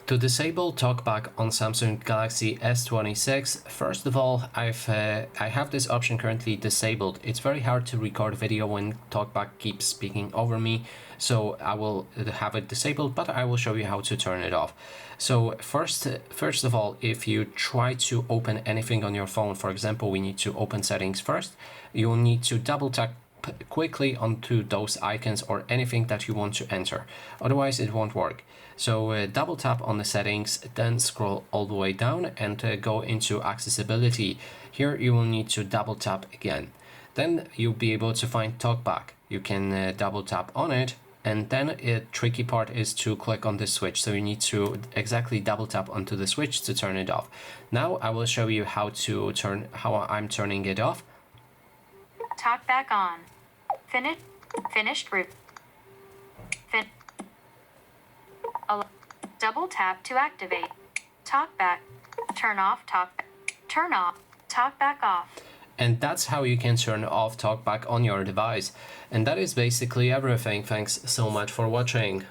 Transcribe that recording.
To disable Talkback on Samsung Galaxy S26, first of all, I have this option currently disabled. It's very hard to record video when Talkback keeps speaking over me, so I will have it disabled, but I will show you how to turn it off. So first of all, if you try to open anything on your phone, for example, we need to open settings first, you'll need to double tap quickly onto those icons or anything that you want to enter, otherwise it won't work. So double tap on the settings, then scroll all the way down and go into accessibility. Here you will need to double tap again. Then you'll be able to find Talkback. You can double tap on it, and then a tricky part is to click on the switch. So you need to exactly double tap onto the switch to turn it off. Now I will show you how I'm turning it off. Talkback on. Finished root. Double tap to activate. Talkback. Turn off Talkback. Turn off Talkback off. And that's how you can turn off Talkback on your device. And that is basically everything. Thanks so much for watching.